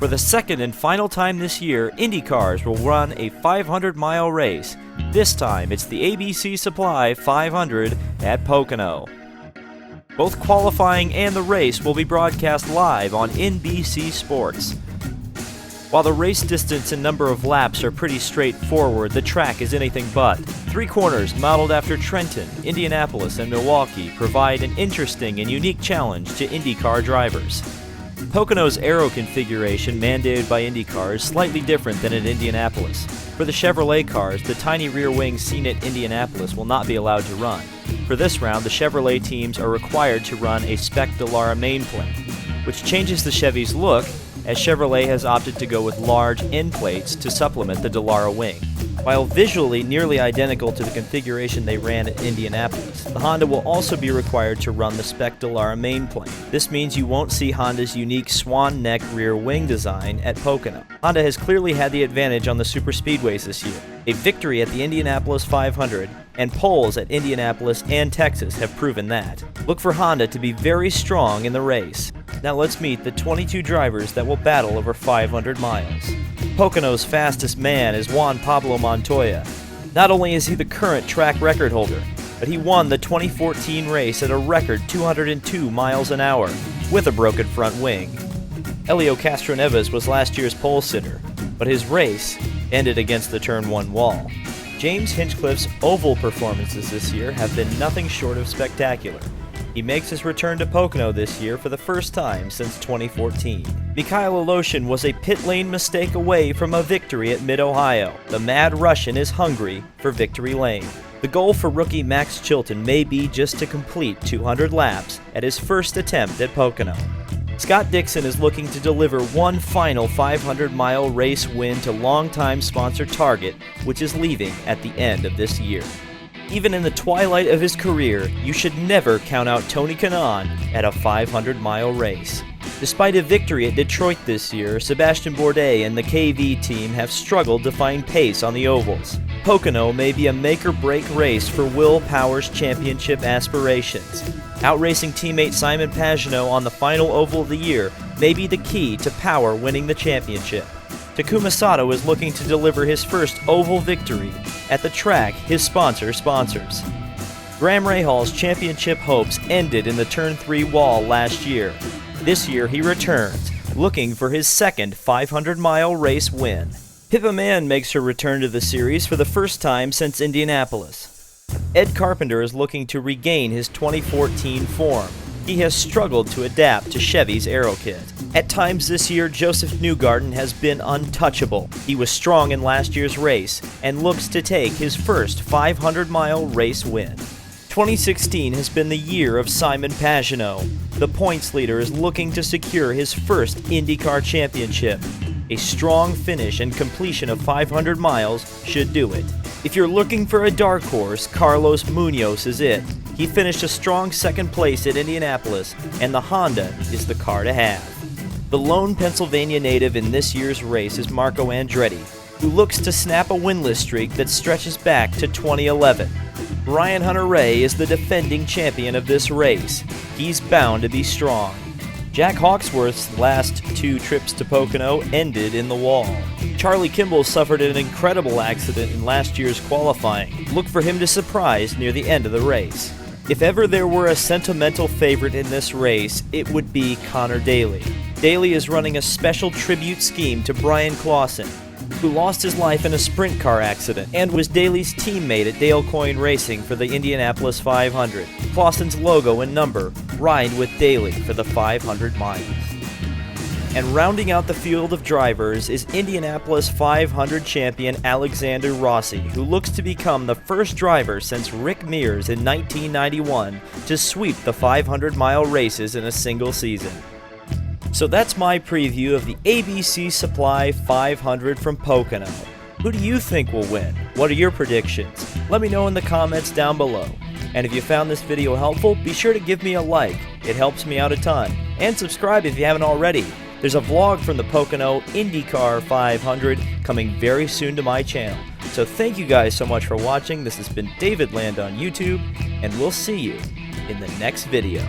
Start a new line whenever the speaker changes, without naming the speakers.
For the second and final time this year, IndyCars will run a 500-mile race. This time, it's the ABC Supply 500 at Pocono. Both qualifying and the race will be broadcast live on NBC Sports. While the race distance and number of laps are pretty straightforward, the track is anything but. 3 corners modeled after Trenton, Indianapolis, and Milwaukee provide an interesting and unique challenge to IndyCar drivers. Pocono's Aero configuration, mandated by IndyCar, is slightly different than at Indianapolis. For the Chevrolet cars, the tiny rear wing seen at Indianapolis will not be allowed to run. For this round, the Chevrolet teams are required to run a Spec Dallara mainplane, which changes the Chevy's look, as Chevrolet has opted to go with large end plates to supplement the Dallara wing. While visually nearly identical to the configuration they ran at Indianapolis, the Honda will also be required to run the Spec Dallara mainplane. This means you won't see Honda's unique swan neck rear wing design at Pocono. Honda has clearly had the advantage on the superspeedways this year. A victory at the Indianapolis 500 and poles at Indianapolis and Texas have proven that. Look for Honda to be very strong in the race. Now let's meet the 22 drivers that will battle over 500 miles. Pocono's fastest man is Juan Pablo Montoya. Not only is he the current track record holder, but he won the 2014 race at a record 202 miles an hour with a broken front wing. Helio Castroneves was last year's pole sitter, but his race ended against the Turn 1 wall. James Hinchcliffe's oval performances this year have been nothing short of spectacular. He makes his return to Pocono this year for the first time since 2014. Mikhail Aloshin was a pit lane mistake away from a victory at Mid-Ohio. The Mad Russian is hungry for victory lane. The goal for rookie Max Chilton may be just to complete 200 laps at his first attempt at Pocono. Scott Dixon is looking to deliver one final 500-mile race win to longtime sponsor Target, which is leaving at the end of this year. Even in the twilight of his career, you should never count out Tony Kanaan at a 500-mile race. Despite a victory at Detroit this year, Sebastian Bourdais and the KV team have struggled to find pace on the ovals. Pocono may be a make-or-break race for Will Power's championship aspirations. Outracing teammate Simon Pagenaud on the final oval of the year may be the key to Power winning the championship. Takuma Sato is looking to deliver his first oval victory at the track his sponsor sponsors. Graham Rahal's championship hopes ended in the Turn 3 wall last year. This year he returns, looking for his second 500-mile race win. Pippa Mann makes her return to the series for the first time since Indianapolis. Ed Carpenter is looking to regain his 2014 form. He has struggled to adapt to Chevy's Aero kit. At times this year, Joseph Newgarden has been untouchable. He was strong in last year's race and looks to take his first 500-mile race win. 2016 has been the year of Simon Pagenaud. The points leader is looking to secure his first IndyCar championship. A strong finish and completion of 500 miles should do it. If you're looking for a dark horse, Carlos Munoz is it. He finished a strong second place at Indianapolis, and the Honda is the car to have. The lone Pennsylvania native in this year's race is Marco Andretti, who looks to snap a winless streak that stretches back to 2011. Ryan Hunter-Reay is the defending champion of this race. He's bound to be strong. Jack Hawksworth's last 2 trips to Pocono ended in the wall. Charlie Kimball suffered an incredible accident in last year's qualifying. Look for him to surprise near the end of the race. If ever there were a sentimental favorite in this race, it would be Connor Daly. Daly is running a special tribute scheme to Brian Clausen, who lost his life in a sprint car accident and was Daly's teammate at Dale Coyne Racing for the Indianapolis 500. Clausen's logo and number ride with Daly for the 500 miles. And rounding out the field of drivers is Indianapolis 500 champion Alexander Rossi, who looks to become the first driver since Rick Mears in 1991 to sweep the 500-mile races in a single season. So that's my preview of the ABC Supply 500 from Pocono. Who do you think will win? What are your predictions? Let me know in the comments down below. And if you found this video helpful, be sure to give me a like. It helps me out a ton. And subscribe if you haven't already. There's a vlog from the Pocono IndyCar 500 coming very soon to my channel. So thank you guys so much for watching. This has been David Land on YouTube, and we'll see you in the next video.